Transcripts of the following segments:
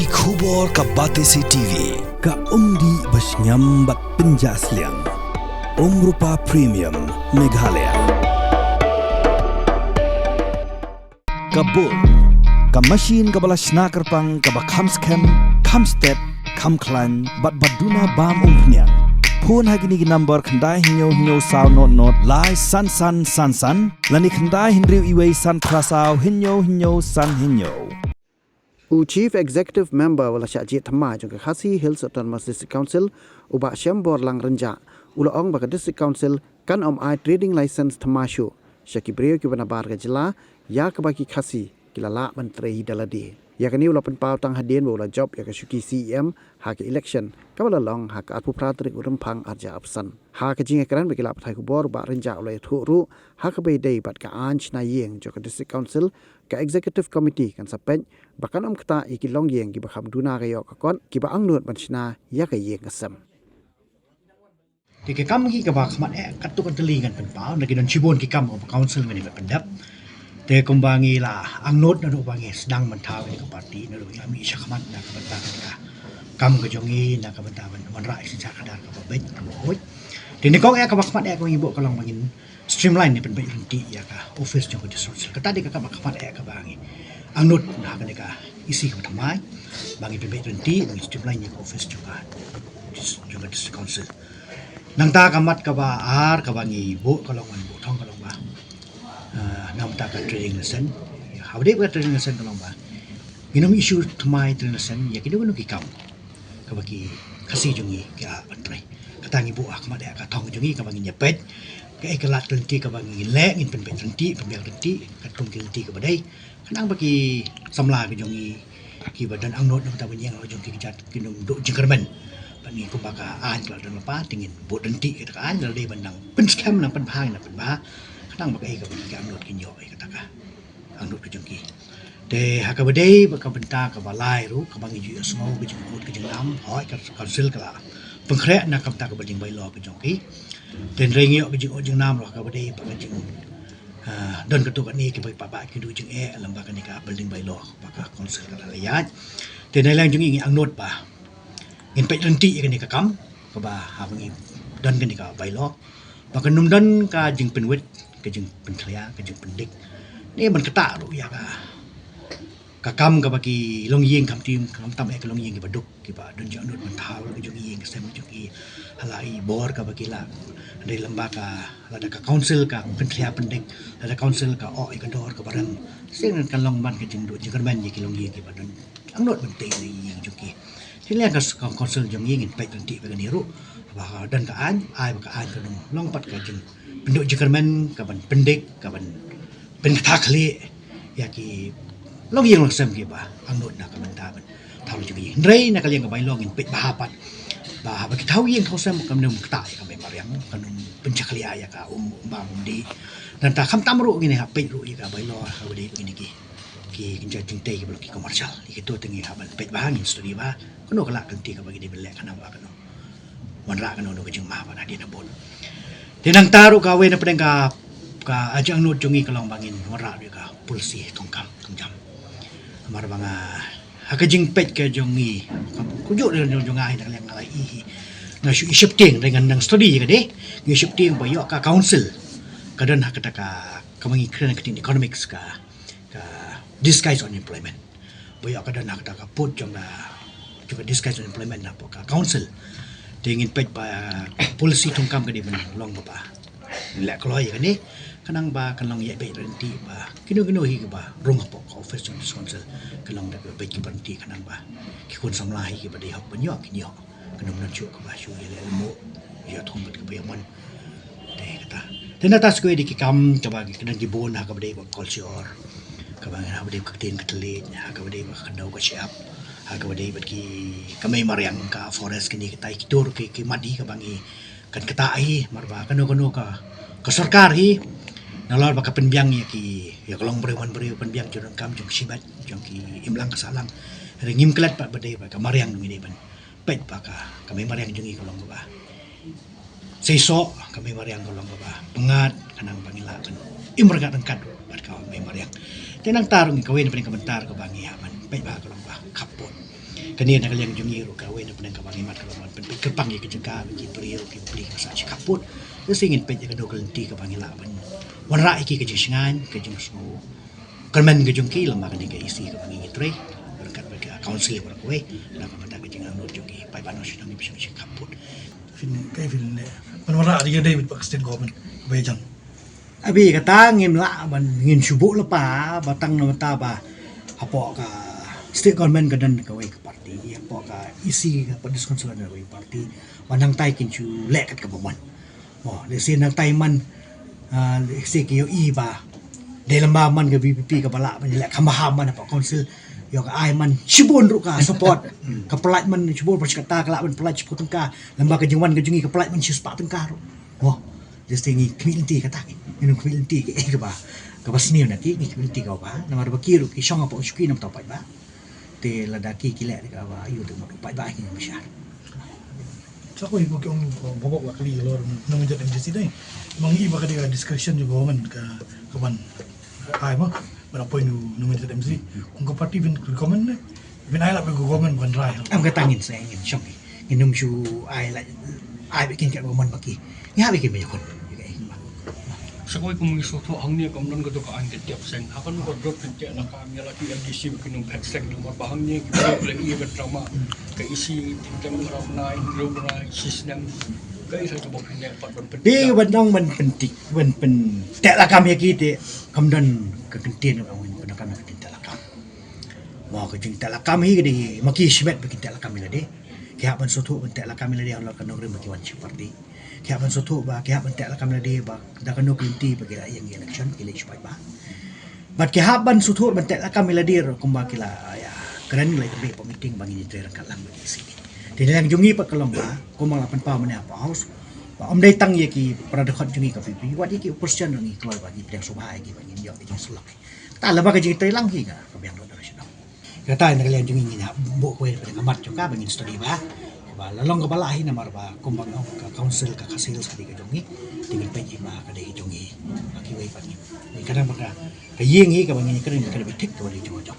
Ki khubor ka Batesi TV. Ka umdi basnyam bat penjaslian. Rupa Premium Meghalaya. Kabul. Ka machine ka balas snaker pang ka bakham scam, kham step, kham klan, bat baduna bam umpnyang. Phone hagini ki number khandai hinyo sound not lai san lani khandai hinriu iwei san prasau hinyo san hinyo. Chief Executive Member wala Syajit Thama jong Khasi Hills Autonomous District Council uba Syambor Lang Renja ula ong baka District Council kan ai trading license Thama shu Syaki Brio ki bana bar jela ya kabaki Khasi kilala menteri daladi ya kani ula penpau tang hadien ula job ya ka syuki CEM ha ke election kabala long ha ka apu pratrik urempang arja absan ha ka jinga kran bekila pathai ku bor ba renja ula thu ru ha ka be dei bat ka anch na yeng jo ka District Council ka Executive Committee kan sapet bakan kata iki long yeng ki bakham duna ka yok kon ki ba angnut banchna ya ka yeng asam ki kam ki ka bak mat katu kan telingan pen pau na ginon chibon ki kam of council ngani pendap te kumbangi la angnut na do bangi sedang mentau ni ka parti na do mi syakmat na ka banta ka kam ka jongi na ka banta man rai sin ka dar ka babet ka boy te ni kong ka bak mat ka ngi bo ka long bangin streamline ni pen bai rinti ya ka office jong di social ka tadi ka bak mat ka bangi angnut na ka ni ka isi ka tamai bangi pen bai rinti bangi streamline ni office juga juga district council nang ta kamat ka ba ar ka bangi bo ka long man bo thong ka long ba nam ta ka trading lesson how they were trading lesson ka long ba ginom issue thmai trading lesson ya kini wono ki kam ka bagi kasi jungi ka bantrai katangi bo ak ma da ka thong jungi ka bangi nyepet ka ekalat renti ka bangi le ngin pen pen renti pen pen renti ka tum ki renti ka badai kanang bagi samla ka jungi ki badan angnot nam ta banyang lo jungi ki jat kinom do jingkermen pani ko baka an kala dan lepa tingin bo denti ka an le bandang pen scam nang pen phang na pen ba kanang baka ka bagi angnot ki nyo ka taka angnot ka jungi de ha ka badai ba ka benta ka balai ru ka bangi ju smo ka jungi ka jingam hoi ka council kala pengkhre na ka ta ka bading bai lo ka jungi den rengi ka jing nam lo ka badai ba ka jing don ka tu ka ni ki bai pa ba ki du jing lamba ka ni ka building bai lo ba ka council ka la ya de nai lang jungi angnot ba ngin pe renti ka ni ka kam ka ba ha bangi dan ka ni ka bai lo ba ka num dan ka jing pen wet ka jing pen thlia ka jing pen dik ni man ka ta ru ya ka kam ka bagi long yeng kam tim kam tam ek long yeng ki baduk ki ba don jang don man thau ka jung yeng sem jung ki halai bor ka bagi la dei lamba ka la da ka council ka pen thlia pen dik la da council ka o ka dor ka barang sing kan long man ka jing do jing kan man ki long yeng ki ba don ang not ben te ni yeng jung kiที่แรกก็คอนเซิลอย่างยิ่งไปตันติไปกันนี่รู้ว่าดันกับอันไอ้กับอันกันลองปัดกันจึงเป็นโดยจิกรมันกับมันเป็นเด็กกับมันเป็นทักลีอยากกีลองยิงลองเสริมกี่บ่าอังโนดนะกับมันตามันเท่าจุกี้เรย์นะก็เลี้ยงกับใบลองยิงเป็ดบ้าปัดบ้าไปเท่ายิงเขาเสริมกับนุ่มตายกับใบมาเรียงกับนุ่มเป็นชักลีอยากกับบางดีนั่นแต่คำตั้มรู้กินนะครับเป็ดรู้อยากกับใบลอเขาดีกินกี่กินจะจึงเตะกับลูกกี่คอมเมอร์เชียลอีกตัวตึงครับมันเป็ดบ้างินสตูดิโอบ้าก็โนกละกันตีกับบางทีเป็นแหลกขนาดว่ากันโนวันละกันโนก็จึงมาวันนั้นนะบนที่นังตารุกาเวนับเป็นกับอาจารย์โนจงอีกลองบางอินวันละด้วยกับปุลสีทองคำทองจำมาบางหากจึงเป็ดกับจงอีคุณยุเรื่องจงง่ายนักเรียนอะไรอีน่าชูอิชิปเตียงในงานนังสตูดิโอกันเด้อิชิปเตียงไปยกกับคอนซิลก็เดินหากตะกบางอีเครื่องคิดอีโคโนมิกส์กับdisguise unemployment ไปยกกับเดินหากตะพูดจงjuga disguise unemployment na po ka council tingin pet pa policy tungkam ka di man long ba la kloy ka ni kanang ba kanang ye be renti ba kinu hi ba rong po ka office of council kanang da be ki renti kanang ba ki kun samla hi ba di hok ban yo ki ni hok kanang nan chu ka ba shu ye le mo ya thong ka ba man de kata tena tas ko di ki kam ka ba ki kanang gi bon ha ka ba de ba culture ka ba ha ba de ka tin ka tele ha ka ba de ba kandaw ka siap agak badai bagi kami mariang ka forest kini kita ikitur ki madi ka bangi kan kita ai marba kanu ka sarkar hi nalor baka penbiang ya kolong beriman penbiang jurang kam jong sibat jong ki imlang kasalang ringim kelat pak badai baka mariang ngini ban pet baka kami mariang jungi kolong ba seso kami mariang kolong ba pengat kanang bangila ban imraga tangkat bat ka kami mariang tenang tarung kawin pen komentar ka bangi aman pet ba kolong ba kapot kani nak yang jungi ro kawe na penang kabangi mat kalau pen kepang ke jengka ki priyo ki beli ka sa kaput tu singin pe ka do kelenti ka bangi la ban wan ra iki ke jingan ke jing su kermen ke jungki lama kan ke isi ka bangi tre berkat berkat council ber kowe na ka mata ke jingan no jungi pai banos nang bisa kaput fin kai fin ne panwara dia David Pakistan government bejang abi kata ngim la ban ngin subuh lepa batang nama ta ba apa ka state government ka dan ka wei ka parti apa ka isi ka padis konsulan ka wei parti wanang tai kin chu lek ka bomon mo le sin nang tai man le se ki yo i ba de lamba man ka VPP ka bala ban lek kamaham man apa konsul yo ka ai man chibun ru ka support ka pelat man chibun persekata ka la ban pelat chibun tengka lamba ka jingwan ka jungi ka pelat man sispa tengka ru mo just tingi community kata minum community ke ba ka basni na ki community ka ba na mar bakiru ki shong apa uski nam tapai ba te ladaki ki le ka ba yu tu pai ba ki masyar sa ko iko kung bobok wa kali lor nang jat MJC dai mang iba ka dia discussion juga man ka kaman ai ma bara point nang jat MJC kung ka party bin recommend ne bin ai la be government ban rai am ka tangin sa ngin shong nginum shu ai la ai bikin ka man baki ya bikin me kon Sakoi kung misuto ang niya kamdan ko to ka ang tiap sen akan ko drop tiap na kami lagi yang isi bikin pet sek nomor bahang niya kita boleh iya bertrama ke isi tiap orang naik dua naik sistem ke isi tu bukan yang pada di bandang man penting pen tak la kami ki kamdan ka kentien ka wen pen kami ka tak la kam mo ka jing tak la kami ke di maki sibet bikin tak la kami la de kaya ban soto ben tak la kami la de Allah ka nongre maki wan seperti kaya ban soto ba kaya ban tak la kami la de ba da ka no kenti bagi yang election election ba bat kaya ban soto ben tak la kami la de ko ba kila ya keren lai tabe pa meeting bagi ni tre kat lang bagi sini di lang jungi pa kalong ba ko mga pan pa man apa house ba om dai tang ye ki para dekat jungi ka pipi wat ye ki opposition ngi kloi bagi pedang subhai ki bagi yo ki sulak ta la ba ka jing tre lang ki ka biang do nasional kata na kalian jungi ni bo ko pada kamat juga bagi study ba ba lalong ka balahin na marba kumbang ka council ka kasil sa di ka jungi tingin pa ba ka dai jungi bagi wei bagi ni kadang baka ka yeng hi ka bagi kadang ka bitik ka bali jungi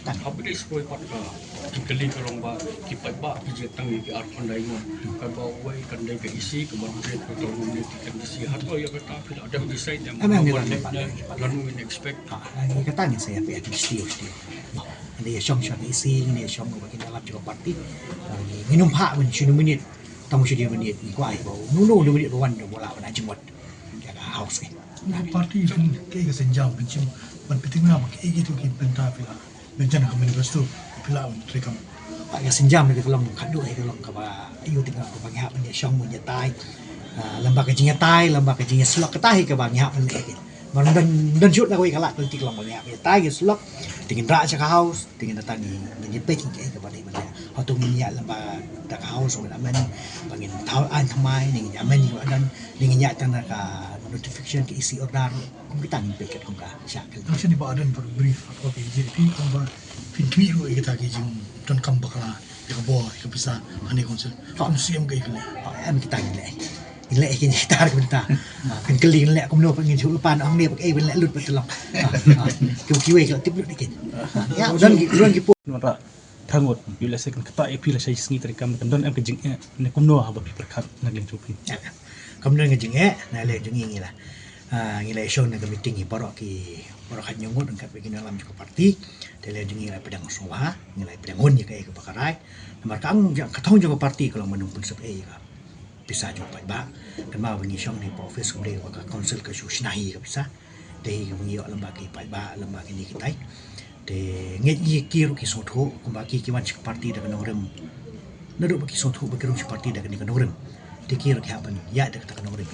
tan apa dia sekoi pada kali kalau ba kipai ba kijat tangi ke ar pandai mo kan ba wei kan dai ke isi ke budget ko to ni kan isi hat ko ya kata ada design yang lalu expect ni kata ni saya pe still ini syong isi ini syong bagi dalam juga parti minum pak men sinu minit tamu sini minit ni kuai bau nuno minit wan bola wana jemot jaga house ni party fin ke senjam pencim ban piting na mak gitu ki penta pila bencana ka manifesto pila rekam pak ya senjam ni kalau kadu ai kalau ka ba ayu tinggal ko bagi hak ni syong mun tai lembaga jinga tai lembaga jinga slok tai ka bagi hak ni Mà đơn chút là quay cả lại tôi chỉ lòng một nhà về tay cái slot tingin ra sa house tingin datang ni packing ke ka bali man ho to niya la ba ta house so amen bangin tao an thamai ning amen ni adan ning nya tan ka notification ke isi order kung kita ni packet kung ka sya ka actually ba adan for brief apa ke JP kung ba fin twi ro kita ke jing ton kam bakla ka boy ka bisa ani konsul kung siam ke kale am kita ni le ile ke ni tar ka ta kan keling le kum no pangin chu pan ang ne pak e ben le lut betul ke kiwe ka tip lut dikin ya dan ki nora thangot yula second kata e pila sai sngi tari kam kan don am ke jing ne kum no ha ba pi prakhat na leng chu pi kam don ke jing na le jing ngi la ngi le show na ka meeting i parok kan nyongot kan pe dalam juga parti de le jing la pedang soha ngi la pedang on ye ka e ka pakarai nomor kang ka thong juga parti kalau menung pun sep e ka bisa juga ba kan ma bagi syong ni office ko de ka council ka shu snahi ka bisa de ka bagi lembaga ba lembaga ni kita de ngi ki ru ki sotho ko ba ki wan parti da kan rem na ru ki sotho ba ki ru parti da kan rem de ki ru ki hapan ya da ka kan rem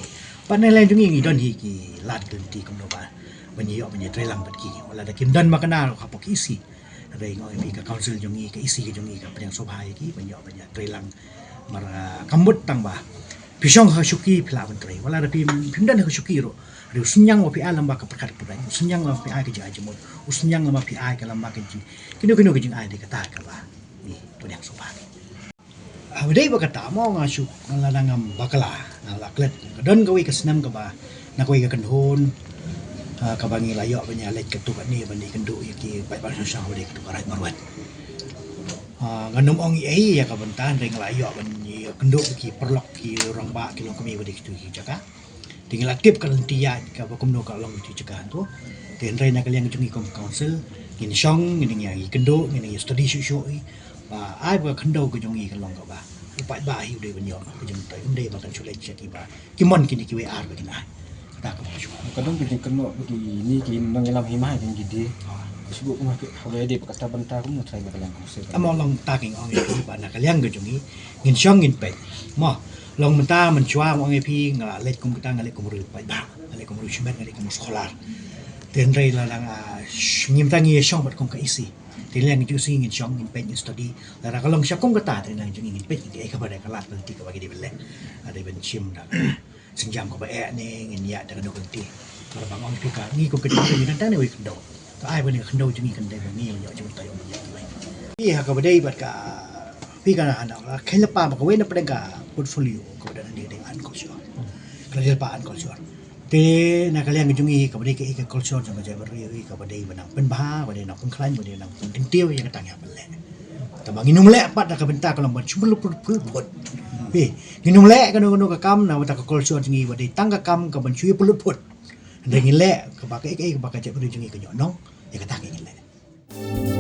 pa na len jungi ngi don hi ki lat kan ti ko no ba bani yo bani tre lang ba ki wala da kim dan makana ka pok isi re ngoi bi ka council jungi ka isi ka jungi ka pedang sobhai ki bani yo bani tre lang mara kambut tang ba pisong ha shuki phila ban tre wala da pim dan ha shuki ro riu sunyang wa pi alam ba ka perkat pura sunyang wa pi ai ka jaji mo sunyang ma pi ai ka lam ba ka ji kino ka jing ai de ka ta ka ba ni to yang so ba dei ba ka ta mo nga shu ngala ngam bakala ngala klet ka don ka wi ka snam ka ba na ko wi ka kan hon ka bangi layo ba nya let ka tu ka ni ba ni kan du ki ba ba shu sha ba de ka tu ka rai marwat Ganum ong ya ka bentan ring la yo ban kenduk ki perlok ki orang ba ki long kami badi tu ki jaka tinggal aktif kalau dia ka ba kumno ka long tu jaka tu ten rai nak kalian jungi kom council ngin song ngin ya kenduk ngin ya study shu ba ai ba kendau ka jungi ka long ka ba upai ba hi de ban yo ka jung tai unde ba kan chule cheki ba ki mon kini ki we ar ba kina ta ka ba shu kadang kita kena pergi ni ki nang ngelam himai kan gede sebab mah kalau dia kata bentar kamu try bakalan konsep amo long ta king ong ki ba nak kalian ka jungi ngin song ngin pe mo long menta men chua ong pi ngala let kum kita ngale kum ru pa ba ngale kum ru shimet ngale kum sekolah ten rai la lang ngim ta ngi song bat kum ka isi ten lang ju sing ngin song ngin pe ngin study la ka long sha kum ka ta ten lang jungi ngin pe ki ka ba da ka lat nanti ka ba ki de bele ada ben chim da sinjam ka ba e ne ngin ya da ka do kan ti la bang ong pi ka ngi ko ka ni nan ta ne wi ka do ta ai ba ne ka do jungi kan de ba ngi yo ju ta yo ya pi ha ka ba dei bat ka pi ka na la khaila pa ba ka we na pa ka portfolio ko da ni de an ko sure kalau pa an ko sure te na kalian jungi ka ba dei ka culture jang ka ja ba ri ka ba dei ba nang pen ba ba dei nang pen klan ba dei nang pen ting tieu ya ka tang ya ba le ta ba nginum le pat da ka benta ka lambat chumul pul pot pi nginum le ka no ka kam na ta ka culture jungi ba dei tang ka kam ka ban chui pul pot da ngin le ka ba ka ba ka ja ba jungi ka nyo nong ya ka tang ngin le